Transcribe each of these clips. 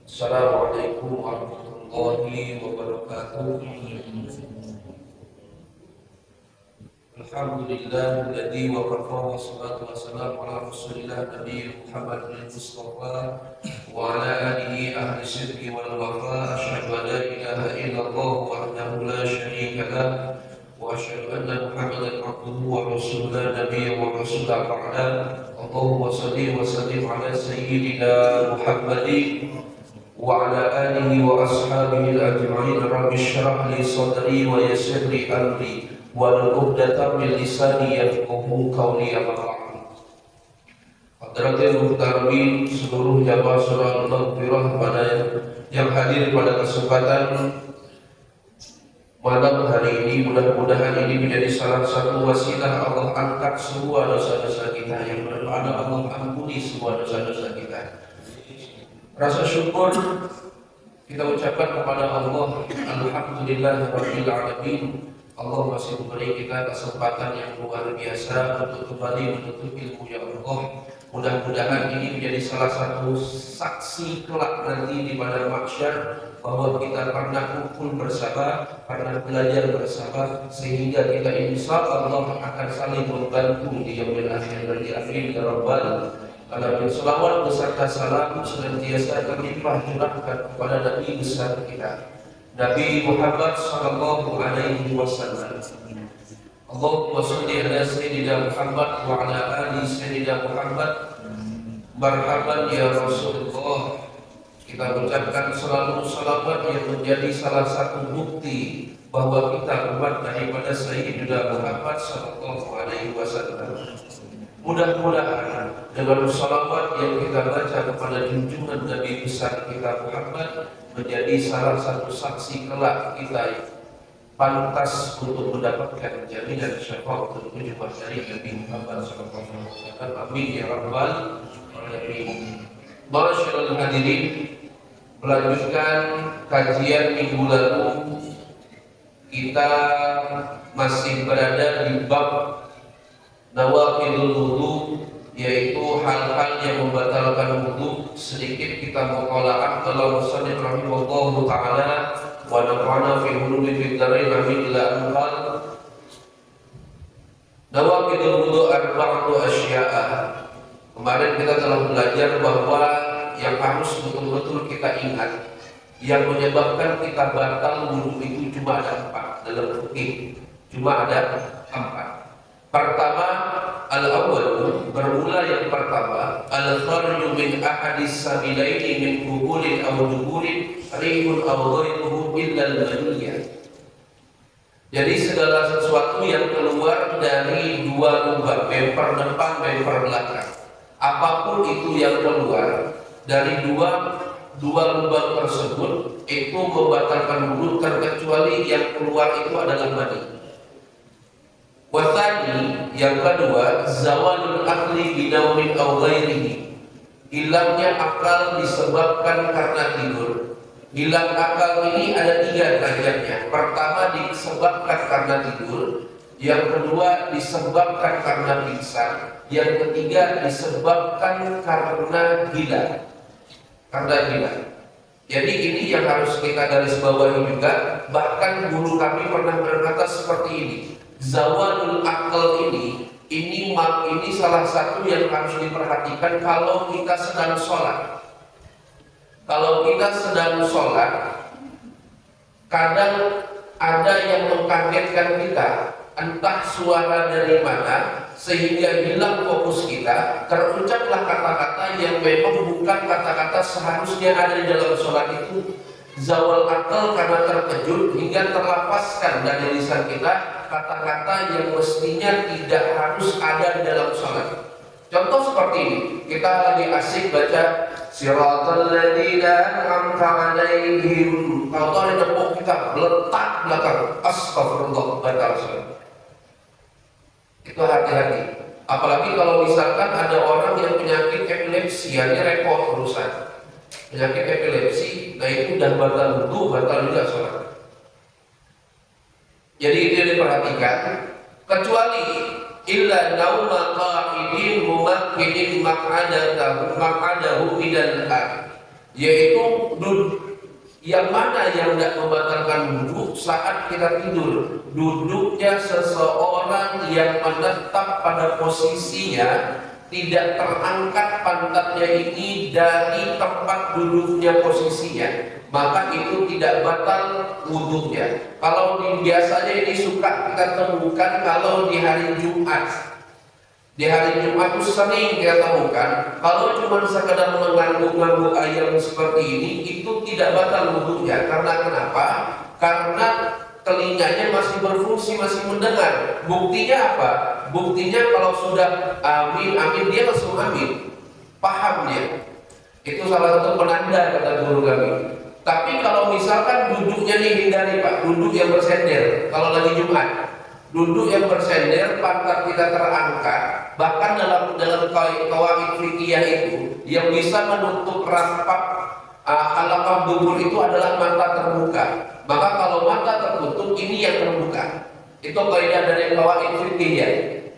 Assalamualaikum warahmatullahi wabarakatuh. Alhamdulillahilladzi waqafa wa salatu wassalamu ala rasulillah Nabi Muhammad al-Mustafa wa ala alihi ahli sidqi wal wafa. Asyhadu an la ilaha illallah wahdahu la syarika lah wa asyhadu anna Muhammadan abduhu wa rasuluhu nabiyyan wa rasulan ba'da. Allahumma shalli wa sallim ala sayyidina Muhammadin wa ala alihi wa ashabihi al-ajma'in. Rabbi shrah li sadri wa yassir li amri wa uqdatam min lisani yafqahu qawli. Amma ba'd. Hadratil muhtamin, seluruh jamaah surah Al-Maghfirah pada yang hadir pada kesempatan malam hari ini, mudah-mudahan ini menjadi salah satu wasilah Allah angkat semua dosa-dosa kita, yang berdoa Allah ampuni semua dosa-dosa kita. Rasa syukur kita ucapkan kepada Allah, alhamdulillahirabbil alamin. Allah masih memberi kita kesempatan yang luar biasa untuk kembali menuntut ilmu ya Allah. Mudah-mudahan ini menjadi salah satu saksi kelak nanti di padang mahsyar bahwa kita pernah kumpul bersama, pernah belajar bersama, sehingga kita insya Allah akan saling membantu di yaumil akhir. Amin ya rabbal alamin. Selawat beserta salam senantiasa terlimpah curahkan kepada Nabi besar kita, Nabi Muhammad sallallahu alaihi wasallam. Allahumma shalli ala sayyidina Muhammad wa ala ali sayyidina Muhammad. Marhaban ya Rasulullah. Kita ucapkan selalu salawat yang menjadi salah satu bukti bahwa kita umat daripada Sayyidina Muhammad sallallahu alaihi wasallam. Mudah-mudahan dengan salawat yang kita baca kepada junjungan Nabi besar kita Muhammad menjadi salah satu saksi kelak kita pantas untuk mendapatkan jaminan syafaatul ujmah dari Nabi Muhammad sallallahu alaihi wasallam. Amin ya rabbal alamin. Masyaallah hadirin, melanjutkan kajian minggu lalu, kita masih berada di bab nawaqidul wudu, yaitu hal-hal yang membatalkan wudu. Sedikit kita muqalla'ah kalau musannif rahimahullahu ta'ala wa nafa'ana fi hulumi fid dharain amin ila anqal. Nawaqidul wudu arba'atu asya'a. Kemarin kita telah belajar bahwa yang harus betul-betul kita ingat, yang menyebabkan kita batal wudu itu cuma ada 4 dalam fikih. Cuma ada 4. Pertama, al-awwal, bermula yang pertama, al-kharju min ahadis sabilaini min qubulin aw duburin rihun aw ghairuhu illa al-maniyah. Jadi segala sesuatu yang keluar dari dua lubang, member depan, member belakang, apapun itu yang keluar dari dua lubang tersebut itu membatalkan wudu, terkecuali yang keluar itu adalah mani. Wathani, yang kedua, zawalul akli binaumin aw ghairihi, hilangnya akal disebabkan karena tidur. Hilang akal ini ada 3 derajatnya. Pertama disebabkan karena tidur, yang kedua disebabkan karena pingsan, yang ketiga disebabkan karena gila. Jadi ini yang harus kita garis bawahi juga. Bahkan guru kami pernah berkata seperti ini, zawalul akal ini salah satu yang harus diperhatikan kalau kita sedang sholat. Kalau kita sedang sholat, kadang ada yang mengkagetkan kita, entah suara dari mana, sehingga hilang fokus kita, terucaplah kata-kata yang memang bukan kata-kata seharusnya ada di dalam sholat itu. Zawal akal karena terkejut hingga terlafazkan dari lisan kita kata-kata yang mestinya tidak harus ada di dalam sholat. Contoh seperti ini, kita lagi asik baca siratal ladzina an'amta 'alaihim, kalau ada tepuk kita letak belakang, astagfirullah, batal sholat. Itu hati-hati. Apalagi kalau misalkan ada orang yang penyakit epilepsi, ini repot urusan. Penyakit epilepsi, nah itu udah batal wudu, batal juga sholat. Jadi itu yang diperhatikan. Kecuali illa nauma qa'idin mumakkinin maq'adahu minal yaitu yang mana yang tidak membatalkan wudhu saat kita tidur? Duduknya seseorang yang menetap pada posisinya, tidak terangkat pantatnya ini dari tempat duduknya posisinya, maka itu tidak batal wudhunya. Kalau biasanya ini suka kita temukan kalau di hari Jumat. Di hari Jumat itu sering kita temukan kalau cuma sekadar mengangguk-angguk ayam seperti ini, itu tidak batal wudhunya. Karena kenapa? Karena telinganya masih berfungsi, masih mendengar. Buktinya apa? Buktinya kalau sudah amin, amin, dia langsung amin, paham dia. Itu salah satu penanda kata guru kami. Tapi kalau misalkan duduknya dihindari Pak, duduk yang bersender. Kalau lagi Jumat, duduk yang bersender, pantat kita terangkat. Bahkan dalam qawaid fikih itu, yang bisa menutup rapat halaqah dubur itu adalah mata terbuka. Maka kalau mata tertutup, ini yang terbuka. Itu kaidah dari qawaid fikih ya.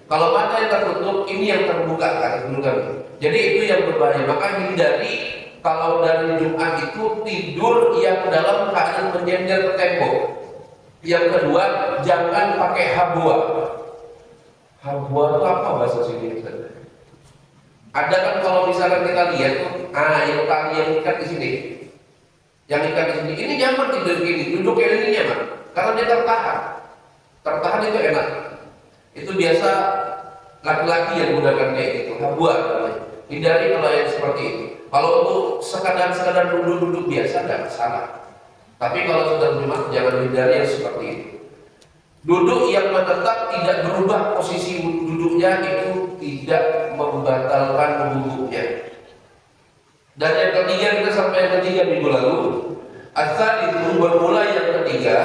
Kalau mata yang tertutup, ini yang terbuka kan guru kami. Jadi itu yang berbahaya. Maka hindari kalau dari Jumat itu tidur yang dalam keadaan menyender ke tembok. Yang kedua, jangan pakai habwa. Habwa itu apa bahasa sini? Ada kan kalau misalkan kita lihat tuh, yang tali yang ikat di sini, yang ikat di sini, ini nyaman tidur gini, duduk kayak ini nyaman, karena dia tertahan itu enak. Itu biasa laki-laki yang gunakan kayak gitu, habwa. Hindari kalau yang seperti itu. Kalau untuk sekadar duduk biasa tidak masalah. Tapi kalau sudah Jumat jangan hindari yang seperti itu. Duduk yang menetap tidak berubah posisi duduknya itu tidak membatalkan wudhunya. Dan yang ketiga, kita sampai yang ketiga minggu lalu. Asal itu bermula yang ketiga,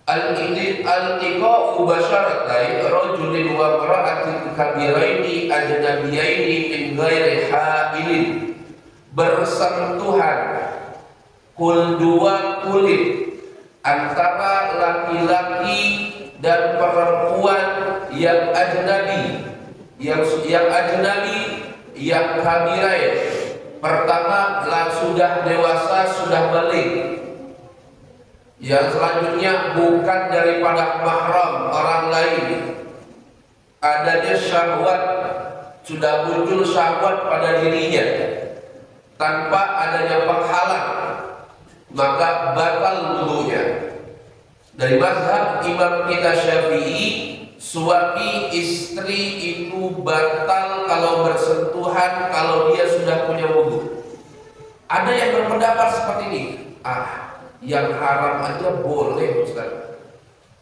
al-iltiqa'u basyaratai rajulin wa imra'atin kabiraini ajnabiyaini min ghairi ha'ilin. Bersentuhan dua kulit antara laki-laki dan perempuan yang ajnabi, yang kabirain. Pertama sudah dewasa, sudah balik. Yang selanjutnya bukan daripada mahram orang lain. Adanya syahwat, sudah muncul syahwat pada dirinya tanpa adanya penghalang, maka batal wudhunya. Dari mazhab imam kita Syafi'i, suami istri itu batal kalau bersentuhan kalau dia sudah punya wudhu. Ada yang berpendapat seperti ini, yang haram aja boleh Ustaz,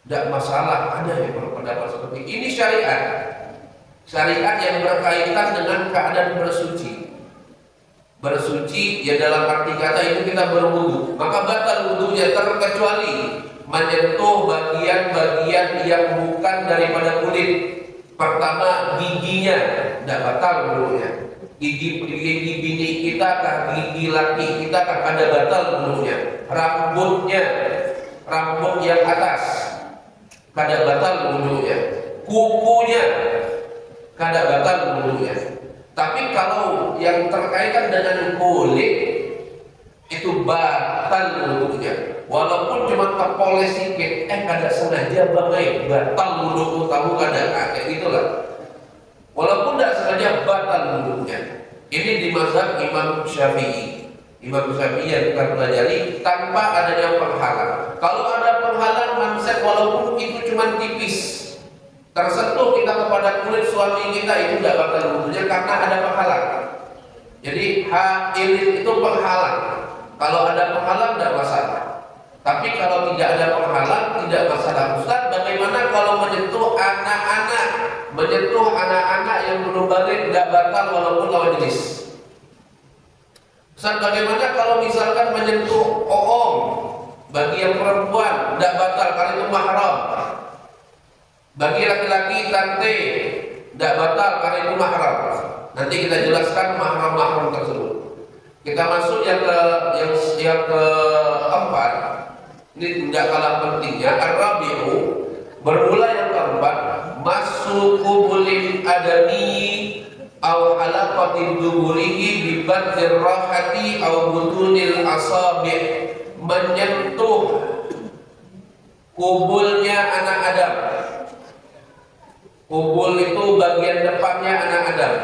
tidak masalah. Ada yang berpendapat seperti ini. Ini syariat yang berkaitan dengan keadaan bersuci ya, dalam arti kata itu kita berwudu, maka batal wudunya terkecuali menyentuh bagian-bagian yang bukan daripada kulit. Pertama, giginya tidak batal wudunya. Gigi bini kita kah, gigi laki kita kah, ada batal wudunya. Rambut yang atas kada batal wudunya. Kukunya kada batal wudunya. Tapi kalau yang terkaitan dengan kulit itu batal wudhunya. Walaupun cuma terpoles sedikit, kada sengaja bangai, batal wudhu, tahu kada, kayak gitulah. Walaupun tidak sengaja batal wudhunya. Ini di mazhab Imam Syafi'i. Imam Syafi'i yang kita pelajari tanpa adanya penghalang. Kalau ada penghalang manset, walaupun itu cuma tipis, tersentuh kita kepada kulit suami kita, itu tidak batal wudhunya karena ada penghalang. Jadi ha'ilin itu penghalang. Kalau ada penghalang tidak masalah. Tapi kalau tidak ada penghalang tidak masalah. Ustaz, bagaimana kalau menyentuh anak-anak? Menyentuh anak-anak yang belum balik tidak batal walaupun lawan jenis. Ustaz, bagaimana kalau misalkan menyentuh bagi yang perempuan tidak batal karena itu mahram. Bagi laki-laki tante tidak batal karena itu mahram. Nanti kita jelaskan mahram-mahram tersebut. Kita masuk yang keempat. Ini tidak kalah pentingnya. Ar-rabi'u, bermula yang keempat, masukubulil adami au halaqatin duburihi bi badrir rahati au butunil asabi', menyentuh kubulnya anak Adam. Kubul itu bagian depannya anak Adam,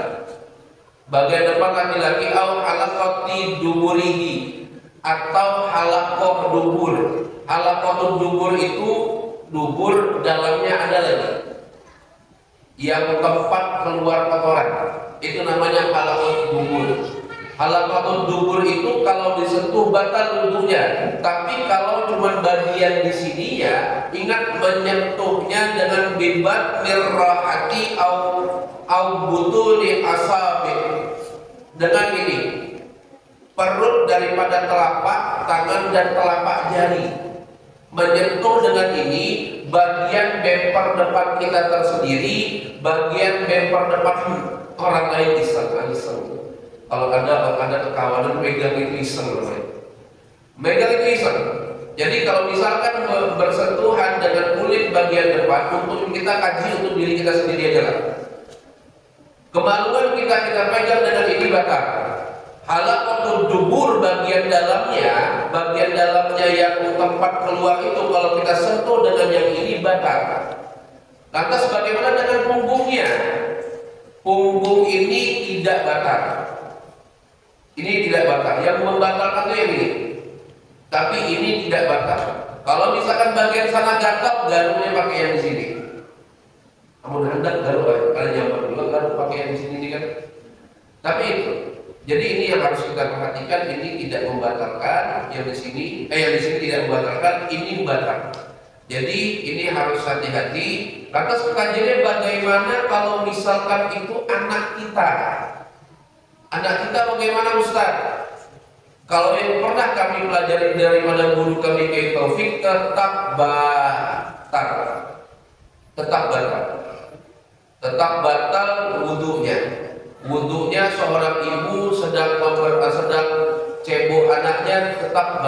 bagian depan laki-laki, au halaqati duburihi, atau halaqah dubur. Halaqah dubur itu dubur dalamnya ada lagi, yang tempat keluar kotoran, itu namanya halaqah dubur. Halaqah dubur itu kalau disentuh batal wudunya, tapi kalau cuma bagian di sininya, ingat menyentuhnya dengan bibat mirrahati au butuni asabi, dengan ini perut daripada telapak tangan dan telapak jari, menyentuh dengan ini bagian bemper depan kita tersendiri, bagian bemper depan orang lain. Iseng. Kalau ada kekawanan megang itu iseng, megang itu iseng. Jadi kalau misalkan bersentuhan dengan kulit bagian depan, untuk kita kaji untuk diri kita sendiri aja lah. Kemaluan kita pegang dengan ini batal. Halaqatul dubur bagian dalamnya yang tempat keluar itu, kalau kita sentuh dengan yang ini batal. Lantas bagaimana dengan punggungnya? Punggung ini tidak batal. Ini tidak batal. Yang membatalkan itu yang ini. Tapi ini tidak batal. Kalau misalkan bagian sana gatal, garuknya pakai yang di sini. Namun hendak garuk, kalau zaman dulu garuk pakai yang di sini kan. Tapi itu. Jadi ini yang harus kita perhatikan. Ini tidak membatalkan. Yang di sini tidak membatalkan. Ini membatal. Jadi ini harus hati-hati. Lantas kajiannya bagaimana kalau misalkan itu anak kita? Anak kita bagaimana Ustaz? Kalau yang pernah kami pelajari daripada guru kami Kiai Taufik, tetap batal. Tetap batal wudunya. Wudunya seorang ibu sedang cebok anaknya tetap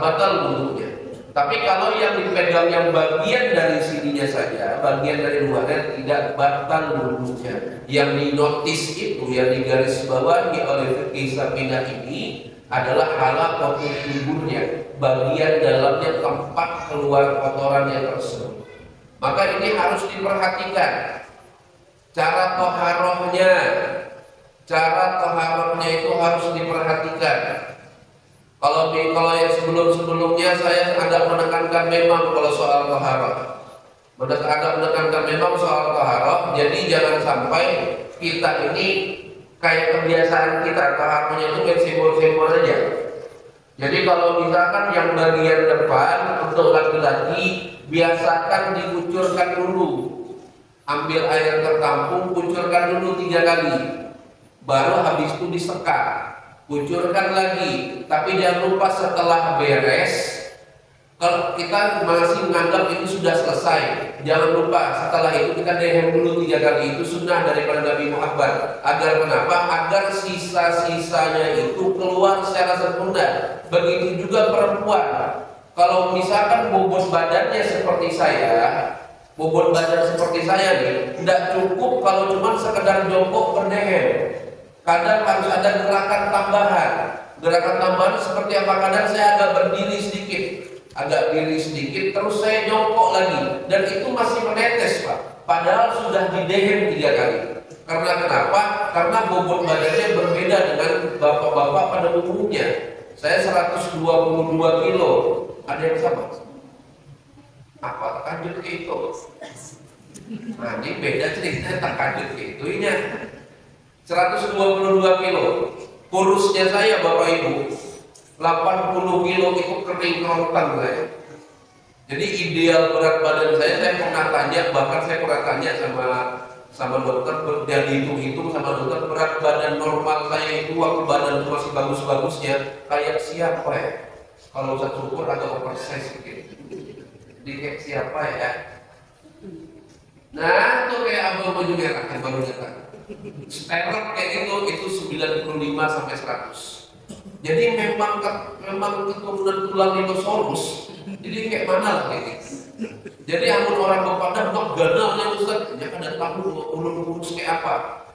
batal wudunya. Tapi kalau yang dipegang yang bagian dari sininya saja, bagian dari luarnya, tidak batal wudunya. Yang dinotis itu, yang digarisbawahi oleh fikih Safinah ini adalah halaqah duburnya, bagian dalamnya tempat keluar kotorannya tersebut. Maka ini harus diperhatikan. Cara toharohnya itu harus diperhatikan. Kalau yang sebelumnya saya agak menekankan memang kalau soal taharah, jadi jangan sampai kita ini kayak kebiasaan kita taharahnya itu kayak simbol-simbol aja. Jadi kalau misalkan yang bagian depan untuk laki-laki biasakan dikucurkan dulu, ambil air tertampung, kucurkan dulu 3 kali, baru habis itu disekat. Kucurkan lagi, tapi jangan lupa setelah beres, kalau kita masih menganggap itu sudah selesai, jangan lupa setelah itu kita dehem dulu 3 kali. Itu sunnah daripada Nabi Muhammad. Agar kenapa? Agar sisa-sisanya itu keluar secara sempurna. Begitu juga perempuan. Kalau misalkan bobot badannya seperti saya nih, tidak cukup kalau cuma sekedar jongkok berdehem. Kadang harus ada gerakan tambahan. Gerakan tambahan seperti apa? Kadang saya agak berdiri sedikit, terus saya jongkok lagi, dan itu masih menetes Pak. Padahal sudah didehem 3 kali. Karena kenapa? Karena bobot badannya berbeda dengan bapak-bapak pada umumnya. Saya 122 kilo. Ada yang sama? Apa? Takajud ke itu? Nah ini beda ceritanya takajud ke itunya. 122 kilo. Kurusnya saya Bapak Ibu 80 kilo itu kering kerontang saya. Jadi ideal berat badan saya pernah tanya, bahkan saya pernah tanya sama dokter, dan hitung sama dokter, berat badan normal saya itu waktu badan masih bagus-bagusnya kayak siapa ya? Kalau Ustaz Syukur agak oversize gitu. Jadi kayak siapa ya? Nah itu kayak abang baju merah yang baru datang. Sterek kayak itu 95 sampai 100. Jadi memang keturunan tulang dinosaurus. Jadi kayak mana lah kayak gitu. Jadi amun orang berpandang ganalnya Ustaz, ya kan ada tamu ulun kurus kayak apa.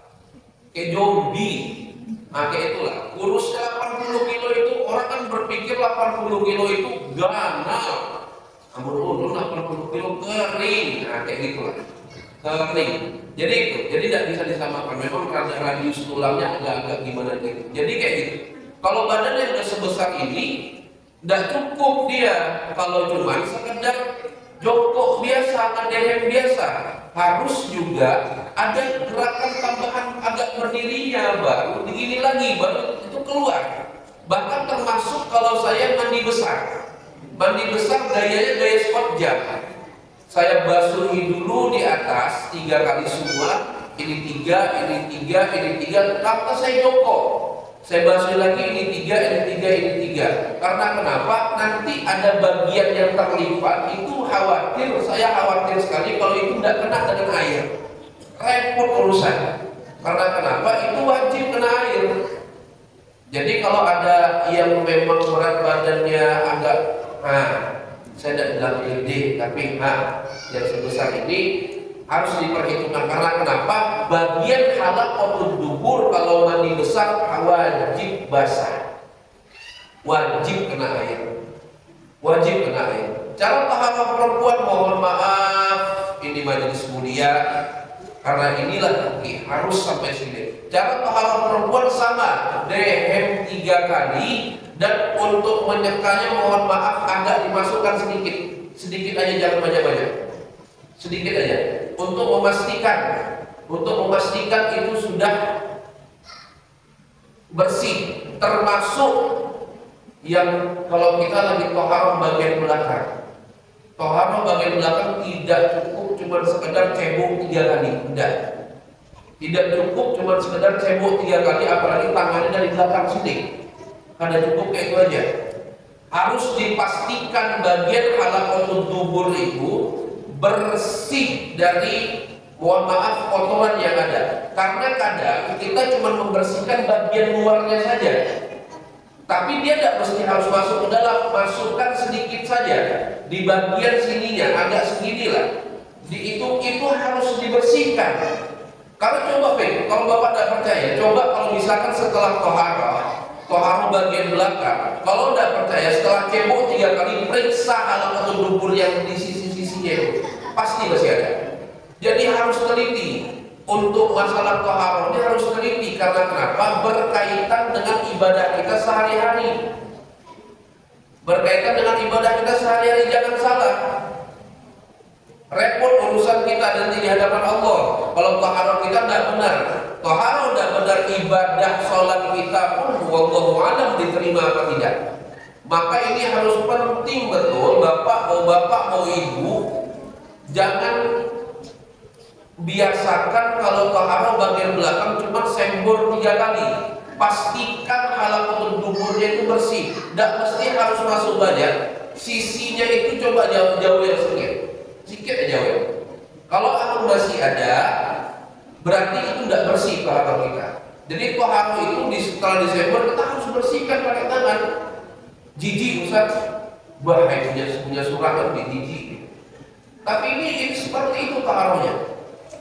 kayak zombie. Nah, kayak itulah. Kurusnya 80 kilo itu, orang kan berpikir 80 kilo itu ganal. Ampun ulun 80 kilo kering. Nah, kayak gitulah. Kering. Jadi itu, jadi tidak bisa disamakan. Memang karena radius tulangnya agak-agak gimana gitu. Jadi kayak gitu. Kalau badannya udah sebesar ini, tidak cukup dia kalau cuma sekedar jongkok biasa, ngedehem biasa. Harus juga ada gerakan tambahan agak berdirinya, baru begini lagi, baru itu keluar. Bahkan termasuk kalau saya mandi besar. Mandi besar gayanya gaya squat jump. Saya basuhi dulu di atas 3 kali semua, ini 3, ini 3, ini 3, lalu saya jongkok. Saya basuh lagi, ini 3, ini 3, ini 3. Karena kenapa? Nanti ada bagian yang terlipat, itu saya khawatir sekali kalau itu tidak kena dengan air. Repot urusan. Karena kenapa? Itu wajib kena air. Jadi kalau ada yang memang berat badannya agak, saya tidak bilang gede, tapi yang sebesar ini harus diperhitungkan. Karena kenapa? Bagian halak maupun dubur kalau mandi besar wajib basah, wajib kena air, wajib kena air. Cara tahapan perempuan, mohon maaf, ini majelis mulia, karena inilah harus sampai sini. Cara tahapan perempuan sama, dehem 3 kali, dan untuk menyekanya mohon maaf agak dimasukkan sedikit, sedikit aja, jangan banyak-banyak, sedikit aja. Untuk memastikan itu sudah bersih, termasuk yang kalau kita lagi toharoh bagian belakang. Toharoh bagian belakang tidak cukup cuma sekedar cebok 3 kali, tidak cukup cuma sekedar cebok 3 kali, apalagi tangannya dari belakang sini. Kada cukup kayak itu aja. Harus dipastikan bagian halaqatul dubur itu bersih dari, mohon maaf, kotoran yang ada. Karena kadang kita cuma membersihkan bagian luarnya saja, tapi dia tidak mesti harus masuk ke dalam. Masukkan sedikit saja di bagian sininya, agak segini lah. Itu harus dibersihkan. Kalau coba kalau Bapak tidak percaya, coba kalau misalkan setelah toharoh bagian belakang, kalau tidak percaya setelah cebok 3 kali, periksa halaqatul dubur yang di sisi-sisinya itu, pasti masih ada. Jadi harus teliti. Untuk masalah toharoh ini harus teliti. Karena kenapa? Berkaitan dengan ibadah kita sehari-hari. Berkaitan dengan ibadah kita sehari-hari, jangan salah. Repot urusan kita nanti di hadapan Allah kalau toharoh kita tidak benar. Toharoh tidak benar, ibadah sholat kita pun wallahu a'lam diterima apa tidak. Maka ini harus penting betul. Bapak mau ibu, jangan biasakan kalau toharoh bagian belakang cuma sembur 3 kali. Pastikan halaqatul duburnya itu bersih. Tidak mesti harus masuk banyak. Sisinya itu coba jauh-jauh yang sedikit aja ya. Kalau aku masih ada, berarti itu tidak bersih toharoh kita. Jadi toharoh itu setelah disembur kita harus bersihkan pakai tangan. Jijik Ustaz, bahaya punya surah kan jijik. Tapi ini seperti itu toharohnya.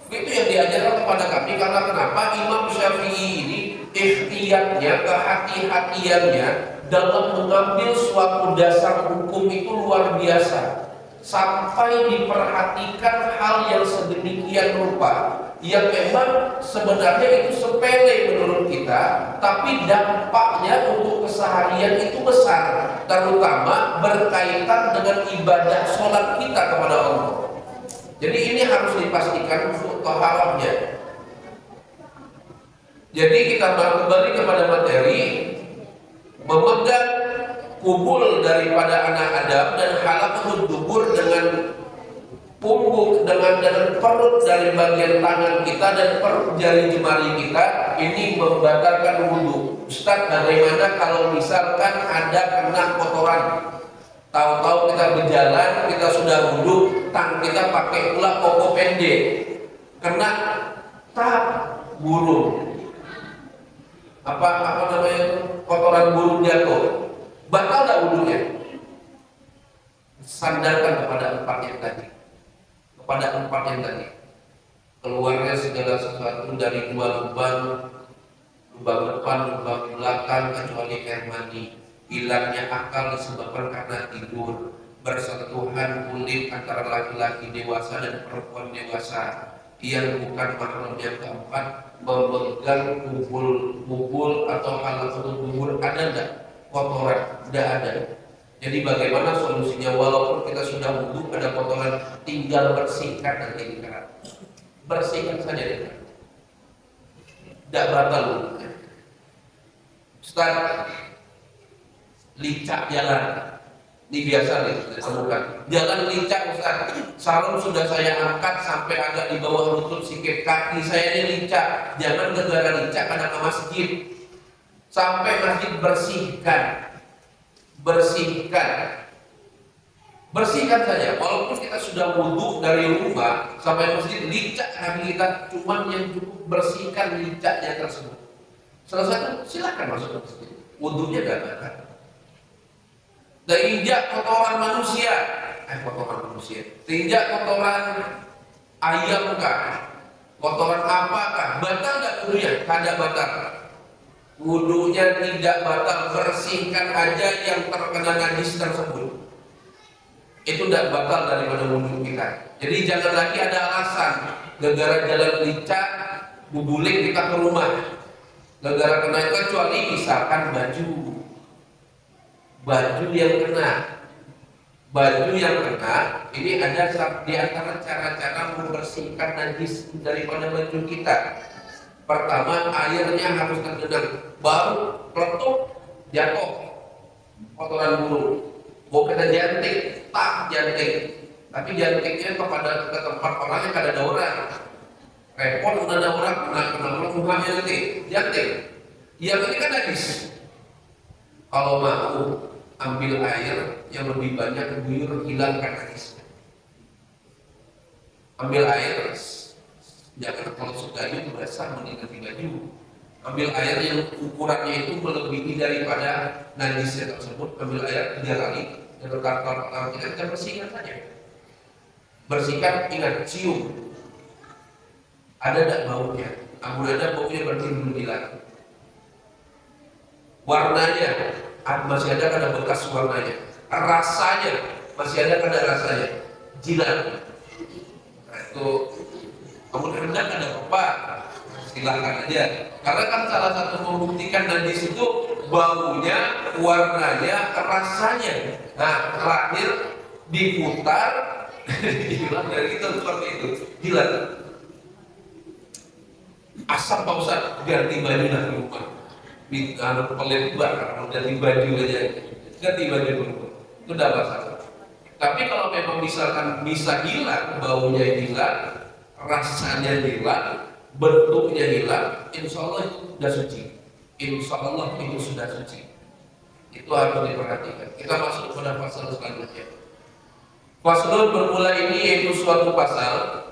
Itu yang diajarkan kepada kami. Karena kenapa? Imam Syafi'i ini ikhtiyatnya, kehati-hatiannya dalam mengambil suatu dasar hukum itu luar biasa. Sampai diperhatikan hal yang sedemikian rupa, yang memang sebenarnya itu sepele menurut kita, tapi dampaknya untuk keseharian itu besar, terutama berkaitan dengan ibadah sholat kita kepada Allah. Jadi ini harus dipastikan untuk toharohnya. Jadi kita kembali kepada materi, memegang kubul daripada anak Adam dan halaqatul dubur dengan punggung, dengan perut dari bagian tangan kita dan perut jari jemari kita, ini membatalkan wudhu. Ustaz, bagaimana kalau misalkan ada kena kotoran? Tahu-tahu kita berjalan, kita sudah wudhu, tang kita pakai pula koko pendek, kena burung, apa namanya, kotoran burung jatuh, batal tak wudhunya? Sandarkan kepada 4 yang tadi, keluarnya segala sesuatu dari 2 lubang lubang depan, lubang belakang, kecuali air mani. Hilangnya akal disebabkan karena tidur. Bersentuhan kulit antara laki-laki dewasa dan perempuan dewasa yang bukan mahram. Yang keempat, memegang bubul atau alat untuk bubur. Ada enggak kotoran? Tidak ada. Jadi bagaimana solusinya? Walaupun kita sudah wudhu ada kotoran, tinggal bersihkan nanti di keran. Bersihkan saja di keran. Tidak batal wudhunya. Ustaz, licak jalan. Ini biasa nih, ditemukan. Jalan licak Ustaz. Sarung sudah saya angkat sampai agak di bawah lutut sikit. Kaki saya ini licak. Jangan gara-gara licak karena ke masjid. Sampai masjid bersihkan. Bersihkan saja. Walaupun kita sudah wudhu dari rumah sampai masjid, licak kaki kita, cuman yang cukup bersihkan licaknya tersebut. Selesai itu silakan masuk ke masjid. Wudhunya gak batal. Dan injak kotoran manusia, injak kotoran ayam kah, kotoran apakah, batal nggak wudhunya? Tidak batal. Wudhunya tidak batal, bersihkan aja yang terkena najis tersebut. Itu tidak batal daripada wudhu kita. Jadi jangan lagi ada alasan gara-gara jalan licak, bubulik kita ke rumah. Gara-gara kena itu, kecuali misalkan baju yang kena, ini ada di antara cara-cara membersihkan najis daripada baju kita. Pertama, airnya harus tergenang, baru peletup jatuh kotoran burung. Mau kita jantik, tapi jantiknya ke tempat orang yang ada orang. Repot udah ada orang, kena rumahnya nanti jantik. Yang ini kan najis. Kalau mau ambil air yang lebih banyak, guyur, hilangkan najisnya. Ambil air, jangan kalau suka itu basah mengganti baju. Ambil air yang ukurannya itu melebihi daripada najisnya tersebut. Ambil air 3 kali, dan kalau kita bersihkan saja. Bersihkan, ingat, cium. Ada tidak baunya? Amun ada baunya berarti belum hilang. Warnanya masih ada kada bekas warnanya. Rasanya masih ada kada rasanya. Jilat. Nah, itu amun hendak kada apa, silakan aja. Karena kan salah satu membuktikan najis itu baunya, warnanya, rasanya. Nah, terakhir diputar, dibilang dari itu seperti itu. Jilat. Asap Pak Ustaz, ganti baju dari rumah. Pelit bakar, ganti baju aja, ganti baju dulu, itu udah masalah. Tapi kalau memang misalkan bisa hilang, baunya hilang, rasanya hilang, bentuknya hilang, insya Allah itu sudah suci. Insya Allah itu sudah suci. Itu harus diperhatikan. Kita masuk kepada pasal selanjutnya. Pasal bermula ini yaitu suatu pasal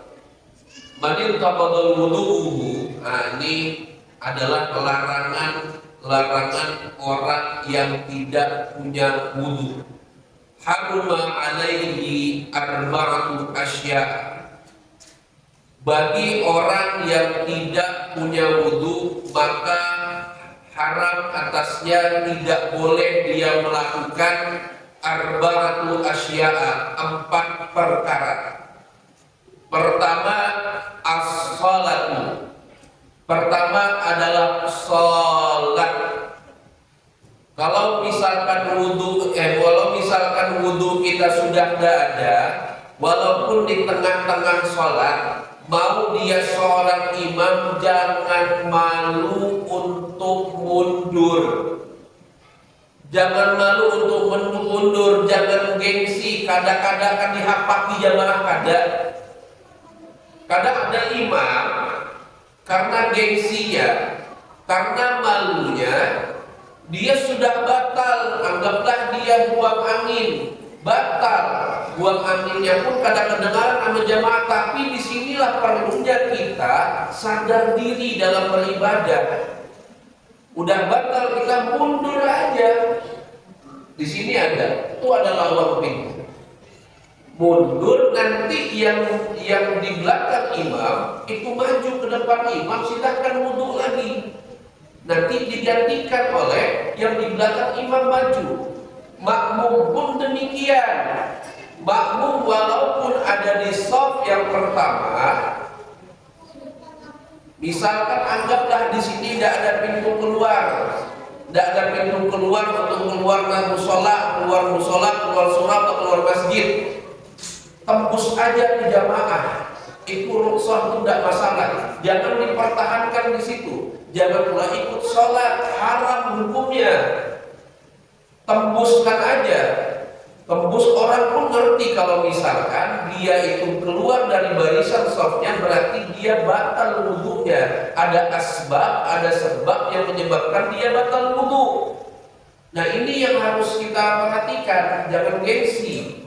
manil taqadul wudu'uhu. Nah, ini adalah larangan orang yang tidak punya wudu. Haruma alaihi arba'atu asya. Bagi orang yang tidak punya wudu, maka haram atasnya, tidak boleh dia melakukan arba'atu asya, 4 perkara. Pertama, as-salatu. Pertama adalah sholat. Kalau misalkan wudhu kita sudah tidak ada, walaupun di tengah-tengah sholat, mau dia seorang imam, jangan malu untuk mundur. Jangan malu untuk mundur, jangan gengsi. Kadang-kadang kan dihapaki jamaah kadang ada imam karena gengsinya, karena malunya, dia sudah batal. Anggaplah dia buang angin, batal. Buang anginnya pun kadang kedengaran sama jamaah. Tapi disinilah perlunya kita sadar diri dalam beribadah. Udah batal, kita mundur aja. Di sini ada, itu adalah waktu. Mundur, nanti yang di belakang imam itu maju ke depan imam, silahkan wudhu lagi. nanti digantikan oleh yang di belakang imam maju. Makmum pun demikian. Makmum walaupun ada di shaf yang pertama, misalkan anggaplah di sini tidak ada pintu keluar, tidak ada pintu keluar untuk keluar musola, keluar surau atau keluar masjid, tembus aja ke jamaah. Itu rukhsah, itu tidak masalah. Jangan dipertahankan di situ. Jangan pula ikut sholat, haram hukumnya. Tembuskan aja. Tembus, orang pun ngerti kalau misalkan dia itu keluar dari barisan shafnya, berarti dia batal wudunya. Ada asbab, ada sebab yang menyebabkan dia batal wudu. Nah, ini yang harus kita perhatikan. Jangan gengsi.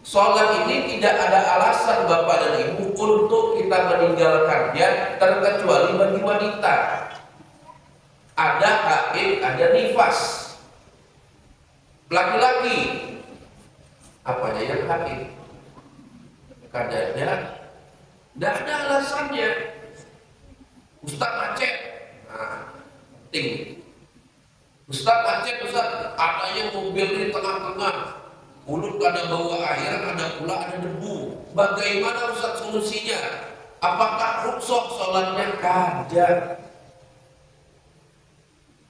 Sholat ini tidak ada alasan Bapak dan Ibu untuk kita meninggalkannya, terkecuali bagi wanita. Ada haid, ada nifas. Laki-laki, apanya yang haid? Kadarnya tidak ada alasannya. Ustaz Aceh, tinggi. Ustaz Aceh, Ustaz, ada yang mobil di tengah-tengah. Mulut ada bau air, ada pula ada debu. Bagaimana Ustaz solusinya? Apakah rukhsah sholatnya? Kada.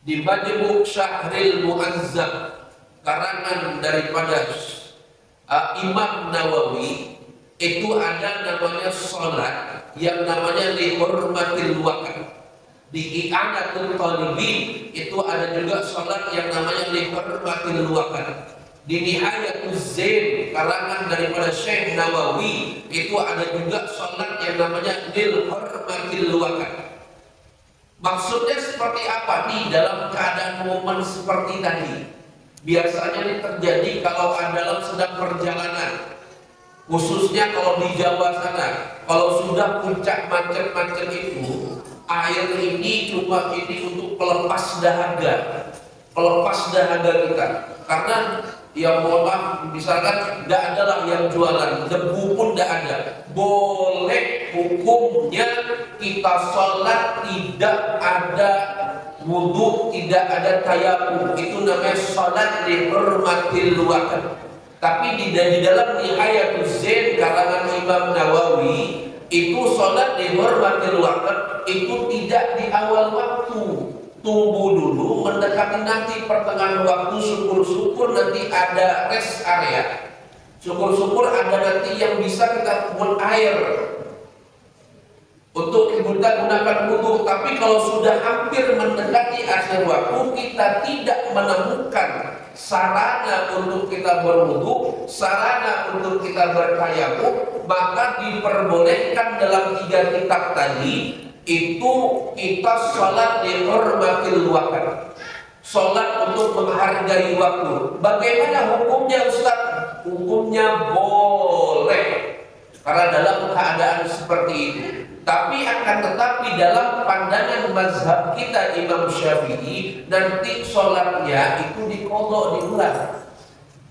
Di Majmu' Syahril Mu'azzam, karangan daripada Imam Nawawi, itu ada namanya sholat yang namanya lihurmatil waqt. Di I'anatul Talibin itu ada juga sholat yang namanya lihurmatil waqt. Di Nihayatuz Zain, karangan daripada Syekh Nawawi, itu ada juga sholat yang namanya lil hurmatil waqt. Maksudnya seperti apa nih dalam keadaan momen seperti tadi? Biasanya ini terjadi kalau dalam sedang perjalanan, khususnya kalau di Jawa sana. Kalau sudah puncak macet-macet itu, air ini cuma ini untuk pelepas dahaga kita. Karena ya mohon maaf, misalkan tidak ada lah yang jualan, debu pun tidak ada. Boleh hukumnya kita sholat tidak ada wudu, tidak ada tayamum. Itu namanya sholat lihurmatil waqt. Tapi di dalam Nihayatuz Zain karangan Imam Nawawi, itu sholat lihurmatil waqt itu tidak di awal waktu. Tunggu dulu, mendekati nanti pertengahan waktu, syukur-syukur nanti ada rest area, syukur-syukur ada nanti yang bisa kita buat air untuk kita gunakan wudu. Tapi kalau sudah hampir mendekati akhir waktu, kita tidak menemukan sarana untuk kita berwudu, sarana untuk kita bertayamum, maka diperbolehkan dalam 3 kitab tadi itu kita sholat di hurmatil waqt, sholat untuk menghargai waktu. Bagaimana hukumnya Ustaz? Hukumnya boleh karena dalam keadaan seperti itu. Tapi akan tetapi dalam pandangan mazhab kita Imam Syafi'i, nanti sholatnya itu diqadha, diulang.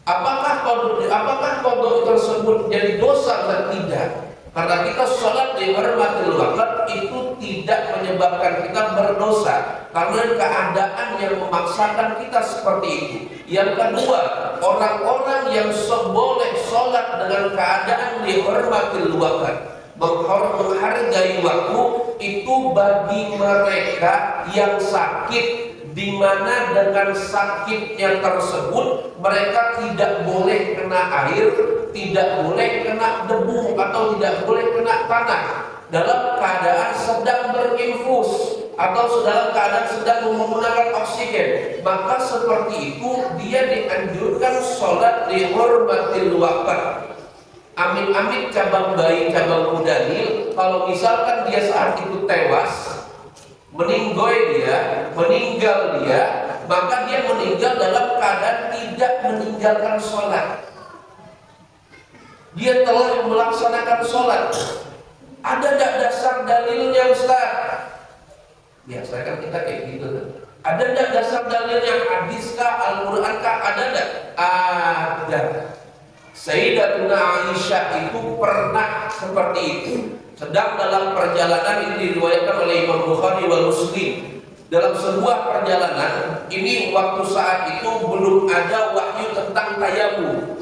Apakah qadha tersebut jadi dosa atau tidak? Karena kita sholat di hurmatil waqt itu tidak menyebabkan kita berdosa, karena keadaan yang memaksakan kita seperti itu. Yang kedua, orang-orang yang boleh sholat dengan keadaan di hurmatil waqt, menghargai waktu, itu bagi mereka yang sakit, di mana dengan sakitnya tersebut mereka tidak boleh kena air, tidak boleh kena debu, atau tidak boleh kena tanah dalam keadaan sedang berinfus atau dalam keadaan sedang menggunakan oksigen. Maka seperti itu dia dianjurkan sholat di hurmatil waqt. Amit-amit cabang bayi, cabang kudanil, kalau misalkan dia saat itu tewas, meninggal dia, maka dia meninggal dalam keadaan tidak meninggalkan sholat. Dia telah melaksanakan sholat. Ada tidak dasar dalilnya Ustaz? Biasa kan kita kayak gitu. Ada tidak dasar dalilnya? Hadis kah, Al-Quran kah? Ada tidak? Ada. Sayyidatuna Aisyah itu pernah seperti itu. Sedang dalam perjalanan, ini diriwayatkan oleh Imam Bukhari wal Muslim. dalam sebuah perjalanan, ini waktu saat itu belum ada wahyu tentang tayamum.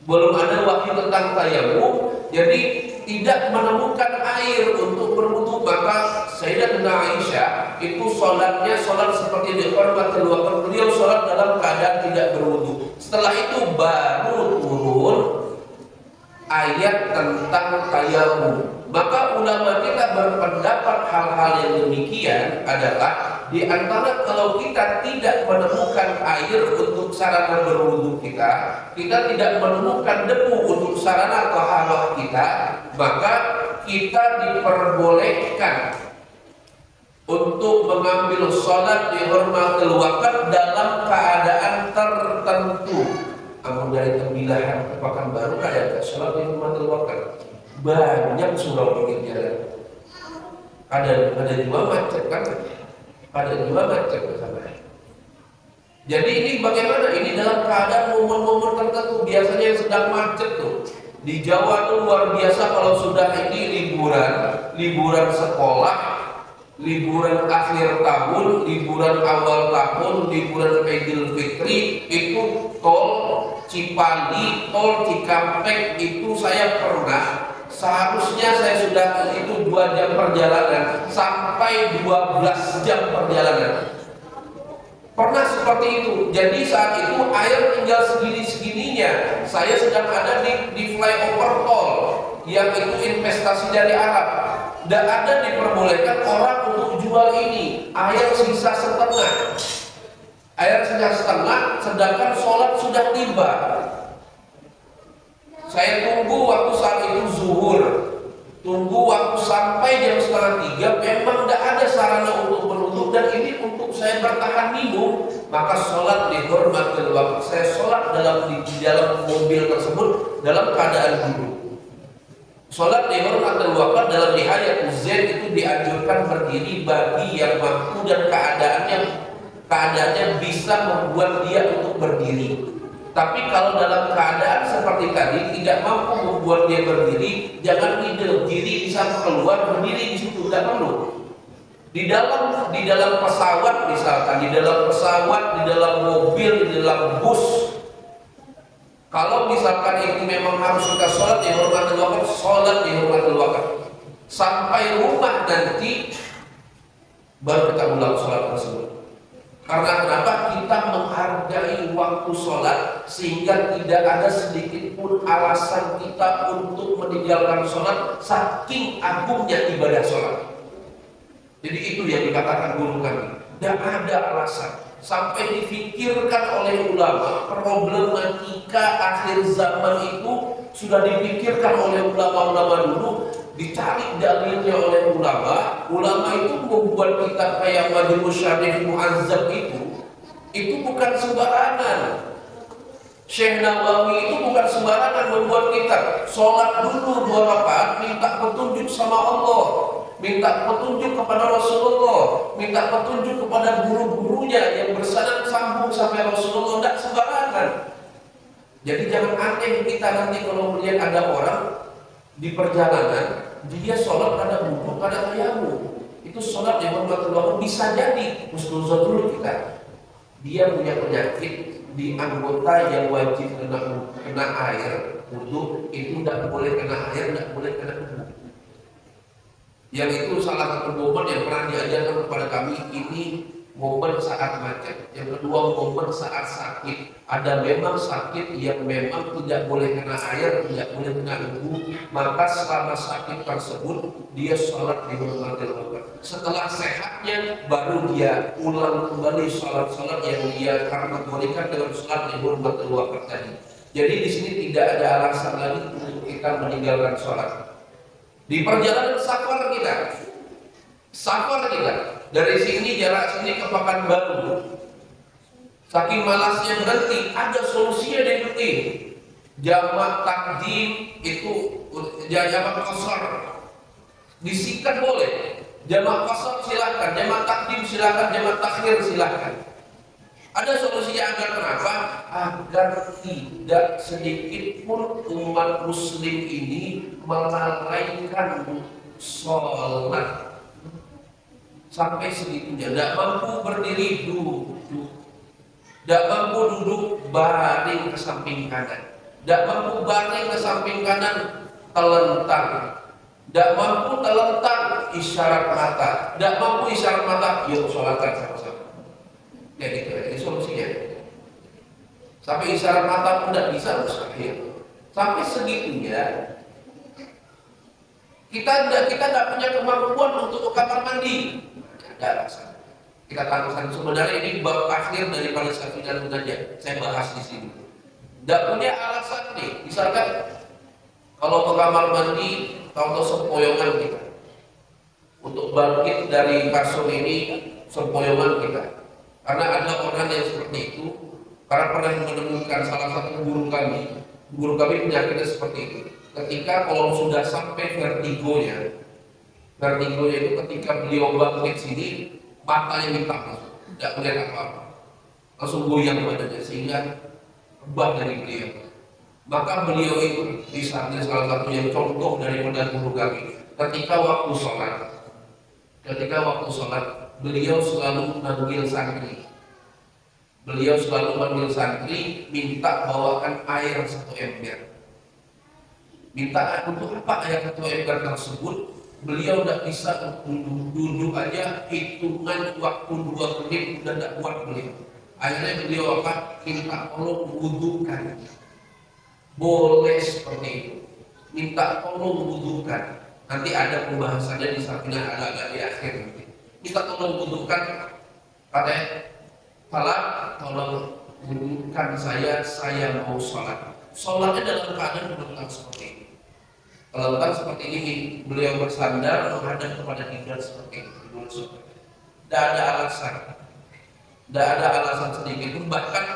Belum ada wahyu tentang tayamum, jadi tidak menemukan air untuk berwudu. Maka Sayyidatina Aisyah itu sholatnya sholat seperti dihormati Allah. Beliau sholat dalam keadaan tidak berwudu. Setelah itu baru turun ayat tentang tayamum. Maka ulama kita berpendapat hal-hal yang demikian adalah di antara kalau kita tidak menemukan air untuk sarana berwudu kita tidak menemukan debu untuk sarana taharah kita, maka kita diperbolehkan untuk mengambil sholat di hurmatil waqt dalam keadaan tertentu. Namun dari Tembilahan ke Pekanbaru ada sholat di hurmatil waqt. Banyak surau pinggir jalan. Ada juga macet kan? Ada juga macet bersama. Jadi ini bagaimana? Ini dalam keadaan momen-momen tertentu. Biasanya yang sedang macet tuh di Jawa tuh luar biasa kalau sudah ini liburan sekolah, liburan akhir tahun, liburan awal tahun, liburan Idul Fitri, itu tol Cipali, tol Cikampek itu saya pernah. Seharusnya saya sudah itu 2 jam perjalanan sampai 12 jam perjalanan. Pernah seperti itu. Jadi saat itu air tinggal segini-segininya. Saya sedang ada di flyover tol yang itu investasi dari Arab. Dan ada diperbolehkan orang untuk jual ini air sisa setengah. Air sisa setengah, sedangkan sholat sudah tiba. Saya tunggu waktu saat itu zuhur, tunggu waktu sampai jam 2:30, memang tidak ada sarana untuk berwudu dan ini untuk saya bertahan minum, maka sholat di hurmatil waqt. Saya sholat di dalam mobil tersebut dalam keadaan duduk. Sholat di hurmatil waqt dalam riwayat Zaid itu dianjurkan berdiri bagi yang mampu dan keadaannya bisa membuat dia untuk berdiri. Tapi kalau dalam keadaan seperti tadi tidak mampu membuat dia berdiri, jangan ide diri bisa keluar berdiri di situ, tidak perlu. Di dalam pesawat misalkan, di dalam mobil, di dalam bus, kalau misalkan itu memang harus kita sholat di hurmatil waqt, sholat di hurmatil waqt. Sampai rumah nanti baru kita ulang sholat tersebut. Karena kenapa? Kita menghargai waktu sholat sehingga tidak ada sedikit pun alasan kita untuk meninggalkan sholat saking agungnya ibadah sholat. Jadi itu yang dikatakan guru kami. Tidak ada alasan. Sampai difikirkan oleh ulama, problematika akhir zaman itu sudah dipikirkan oleh ulama-ulama dulu. Dicari dalilnya oleh ulama itu membuat kitab kayak Majmu' Syarif Mu'azzab itu bukan sembarangan. Syekh Nawawi itu bukan sembarangan membuat kitab. Sholat dulu 2 rakaat, minta petunjuk sama Allah, minta petunjuk kepada Rasulullah, minta petunjuk kepada guru-gurunya yang bersanad sambung sampai Rasulullah. Tidak sembarangan. Jadi jangan aneh kita nanti kalau melihat ada orang di perjalanan dia sholat ada wudhu, ada tayamum. Itu sholat yang hurmatil waqt. Bisa jadi husnuzon dulu kita, dia punya penyakit di anggota yang wajib kena air wudhu, itu tidak boleh kena air, tidak boleh kena wudhu. Yang itu salah satu momen yang pernah diajarkan kepada kami. Ini momen saat macet, yang kedua momen saat sakit. Ada memang sakit yang memang tidak boleh kena air, tidak boleh kena wudhu, maka selama sakit tersebut dia sholat di hurmatil waqt. Setelah sehatnya baru dia ulang kembali sholat-sholat yang dia kategorikan dengan sholat di hurmatil waqt tadi. Jadi di sini tidak ada alasan lagi untuk kita meninggalkan sholat. Di perjalanan safar kita dari sini jarak sini ke Pekanbaru, saking malasnya berhenti, ada solusinya yang penting. Jamak takdim itu jamak qasar disingkat boleh. Jamak qasar silakan, jamak takdim silakan, jamak takhir silakan. Ada solusinya agar kenapa? Agar tidak sedikit pun umat muslim ini melalaikan sholat. Sampai segitunya, tidak mampu berdiri duduk, tidak mampu duduk baring ke samping kanan, tidak mampu baring ke samping kanan telentang, tidak mampu telentang isyarat mata, tidak mampu isyarat mata, yuk sholatkan sama-sama. Ya gitu, ini solusinya. Sampai isyarat mata pun tidak bisa, mustahil. Sampai segitunya kita tidak punya kemampuan untuk ke kamar mandi. Ada alasan. Kita katakan sebenarnya ini bab akhir daripada Safinah Munajat. Saya bahas di sini. Tidak punya alasan nih. Misalkan kalau ke kamar mandi, tahu sempoyongan kita. Untuk bangkit dari kasur ini, sempoyongan kita. Karena ada orang yang seperti itu. Karena pernah menemukan salah satu guru kami penyakitnya seperti itu. Ketika kalau sudah sampai vertigonya itu ketika beliau bangkit sini, matanya hitam, tidak melihat apa-apa, langsung goyang badannya sehingga rebah dari beliau. Maka beliau itu di salah satu yang contoh dari guru kami, ketika waktu sholat beliau selalu manggil santri. Beliau selalu manggil santri, minta bawakan air 1 ember. Minta untuk apa air 1 ember tersebut? Beliau tidak bisa duduk aja hitungan waktu 2 menit sudah tidak kuat beliau. Akhirnya beliau apa? Minta tolong wudukan. Boleh seperti itu. Minta tolong wudukan. Nanti ada pembahasannya di Safinah agak di akhir nanti. Minta tolong wudukan. Katanya, salat tolong wudukan saya mau sholat. Sholatnya dalam keadaan berletak seperti ini. Telentang seperti ini, beliau bersandar menghadap kepada kiblat seperti itu. Tidak ada alasan sedikit pun. Bahkan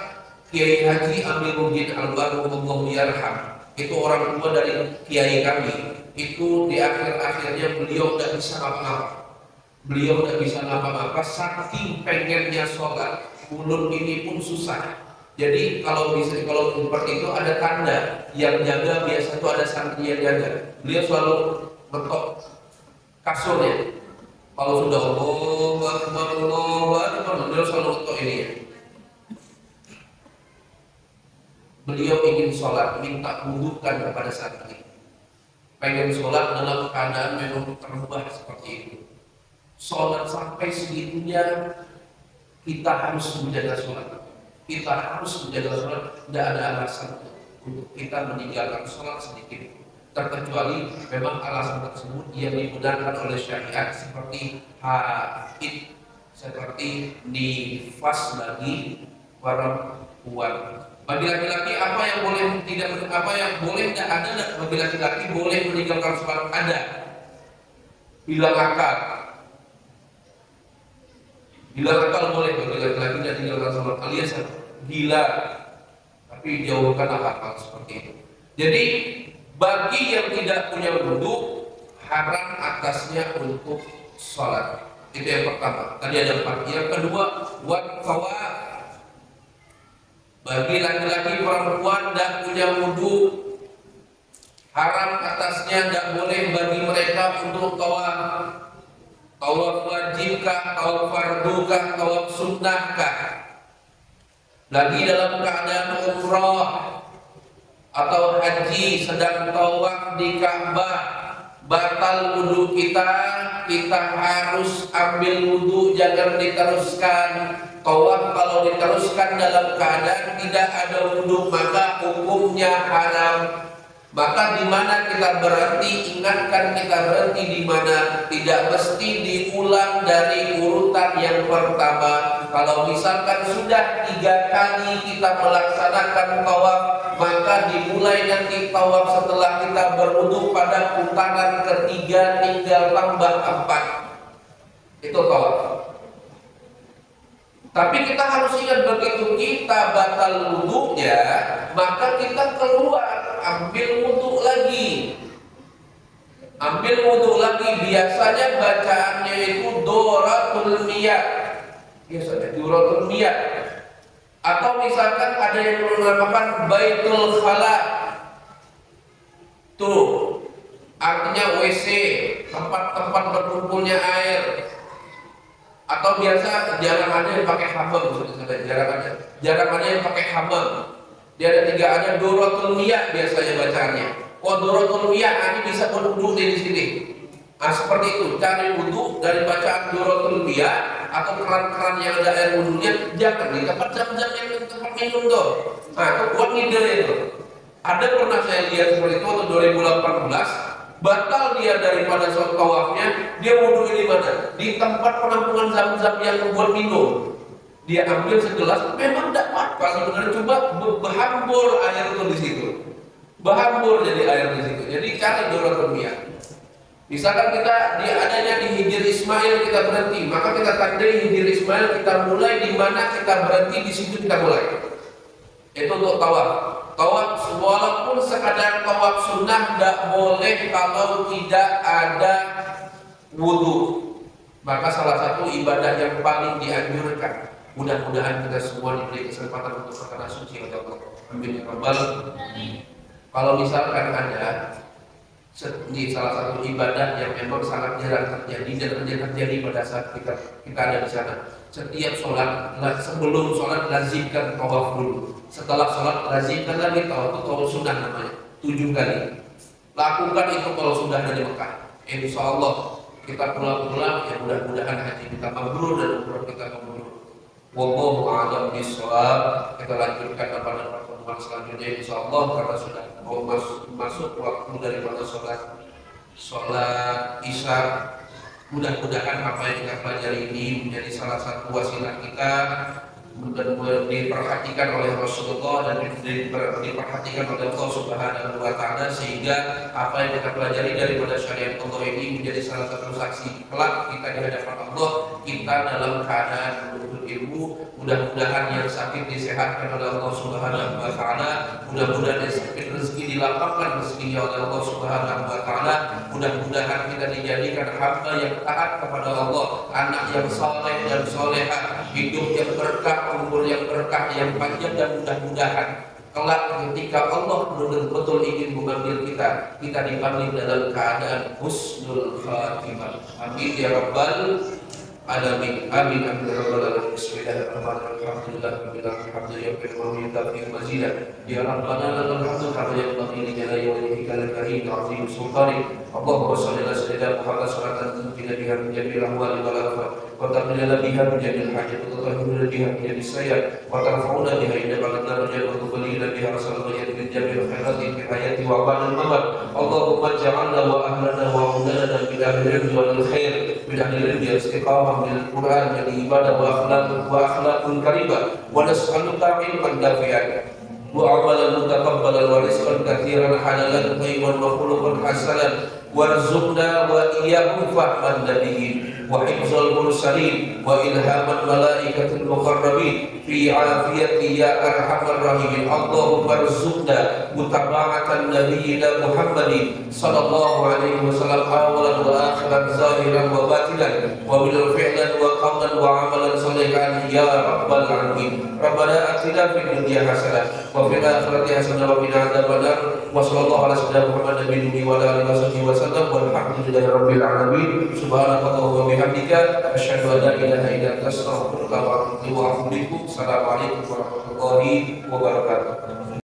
Kiai Haji Amiruddin Albarullah Yarham, itu orang tua dari Kiai kami, itu di akhir-akhirnya beliau tidak bisa apa-apa. Saking pengennya sholat, mulut ini pun susah. Jadi kalau seperti itu ada tanda yang jaga, biasa itu ada santri yang jaga. Beliau selalu betok kasurnya. Kalau sudah Allahu Akbar, beliau selalu betok ini ya. Beliau ingin sholat, minta wudukan kepada santri. Pengen sholat dalam keadaan memang terubah seperti itu. Sholat sampai segitunya, kita harus menjaga sholat. Kita harus menjaga sholat, tidak ada alasan untuk kita meninggalkan sholat sedikit, terkecuali memang alasan tersebut yang dibenarkan oleh syariat, seperti haid, seperti nifas bagi perempuan. Bagi laki-laki apa yang boleh tidak ada. Bagi laki-laki boleh meninggalkan sholat ada. Hilang akal boleh bagi laki-laki tidak tinggalkan sholat, alias gila, tapi jauhkan akal seperti itu. Jadi bagi yang tidak punya wudu, haram atasnya untuk sholat. Itu yang pertama. Tadi ada 4. Yang kedua, wat-tawaf. Bagi laki-laki perempuan tidak punya wudu, haram atasnya, tidak boleh bagi mereka untuk tawaf. Tawaf wajibkah, tawaf fardukah, tawaf sunnahkah? Lagi dalam keadaan umrah atau haji sedang tawaf di Ka'bah, batal wudu kita harus ambil wudu, jangan diteruskan. Tawaf kalau diteruskan dalam keadaan tidak ada wudu, maka hukumnya haram. Maka di mana kita berhenti, ingatkan kita berhenti di mana. Tidak mesti diulang dari urutan yang pertama. Kalau misalkan sudah 3 kali kita melaksanakan tawaf, maka dimulai nanti tawaf setelah kita berwudu pada putaran ketiga tinggal tambah 4. Itu tawaf. Tapi kita harus ingat, begitu kita batal wudunya, maka kita keluar, ambil wudu lagi. Biasanya bacaannya itu doratul miyah. Atau misalkan ada yang menamakan baitul khala. Tuh, artinya WC, tempat berkumpulnya air. Atau biasa jarang ada yang pakai hamam, jarang ada yang pakai hamam. Dia ada 3, ada Dorotul Miyah biasanya bacaannya. Oh, Dorotul Miyah ini bisa berwudu di sini. Nah, seperti itu, cari wudu dari bacaan Dorotul Miyah atau keran-keran yang ada air wudunya, jangan di tempat jam-jam yang tempat minum tuh. Nah, itu buat ngide itu. Ada pernah saya lihat seperti itu waktu 2018, batal dia daripada sholat tawafnya, dia wudu di mana? Di tempat penampungan zam-zam yang buat minum. Dia ambil segelas, memang tidak apa-apa sebenarnya, coba berhambur air itu di situ, berhambur jadi air di situ. Jadi cari Dorotul Miyah. Misalkan kita adanya di Hijr Ismail, kita berhenti, maka kita tandai Hijr Ismail, kita mulai di mana kita berhenti, di situ kita mulai. Itu untuk tawaf. Tawaf walaupun sekadar tawaf sunnah tidak boleh kalau tidak ada wudu. Maka salah satu ibadah yang paling dianjurkan. Mudah-mudahan kita semua diberi kesempatan untuk berkata suci oleh Allah. Amin ya rabbal. Kalau misalkan ada di salah satu ibadah yang memang sangat jarang terjadi dan hanya terjadi pada saat kita ada di sana. Setiap sholat, sebelum sholat lazimkan tawaf dulu. Setelah sholat lazimkan lagi tawaf, itu tawaf sunnah namanya, 7 kali. Lakukan itu kalau sudah ada di Mekah. Insya Allah kita pulang-pulang ya mudah-mudahan haji kita mabrur dan umrah kita mabrur. Wallahu a'lam bishawab. Kita lanjutkan pada pertemuan selanjutnya insyaallah karena sudah mau masuk waktu daripada sholat Isya. Mudah-mudahan apa yang kita pelajari ini menjadi salah satu wasilah kita dan diperhatikan oleh Rasulullah dan diperhatikan oleh Allah Subhanahu wa Ta'ala, sehingga apa yang kita pelajari daripada syariat Allah ini menjadi salah satu saksi kelak kita di hadapan Allah, kita dalam keadaan menuntut ilmu. Mudah-mudahan yang sakit disehatkan oleh Allah Subhanahu wa Ta'ala, mudah-mudahan yang sakit rezeki dilapangkan rezekinya oleh Allah Subhanahu wa Ta'ala, mudah-mudahan kita dijadikan hamba yang taat kepada Allah, anak yang saleh dan solehah, hidup yang berkah, umur yang berkah, yang panjang, dan mudah-mudahan kelak ketika Allah betul-betul ingin mengambil kita dipanggil dalam keadaan husnul khatimah. Amin ya rabbal alamin. Amin amin ya rabbal alamin. Bismillahirrahmanirrahim. Alhamdulillah ya rabbana lakal hamdu kama yanbaghi li jalali wajhika al-karim wa 'azimi sultanik. Allahumma shalli ala sayyidina Muhammad salatan tunjina biha min jami'il ahwali wal afat wa taqlilana biha min jami'il hajat wa tutahhiruna biha min jami'is sayyi'at wa tarfa'una biha ila ba'd darajat wa tuballighuna biha rasulullah min jami'il khairati fi hayati wa ba'da al-mamat. Allahumma ij'alna wa ahlana wa awladana bil ahli wal khair bil ahli istiqamah bil Quran bil ibadah wa akhlaqul karimah wa nas'aluka ilman nafi'an wa amalan mutaqabbalan wa rizqan katsiran halalan thayyiban wa khuluqan hasanan warzuqna wa iyyahum fahman nabiyyin wa hifzal mursalin wa ilhaman malaikatil muqarrabin fi afiyati ya arhamar rahimin. Allahumma warzuqna mutaba'atan nabiyyina Muhammadin sallallahu alaihi wasallam awalan wa akhiran zahiran wa batinan wa bil fi'lan wa qawlan wa amalan salihan ya rabbal alamin. Rabbana atina fid dunya hasanah wa fil akhirati hasanah wa qina adzabannar. Wa sallallahu ala sayyidina Muhammad nabiyyi wa ala alihi wasallam walhamdulillahi rabbil alamin. Subhanallah wa bihamdika asyhadu an la ilaha illa anta astaghfiruka wa atubu ilaik. Assalamualaikum warahmatullahi wabarakatuh.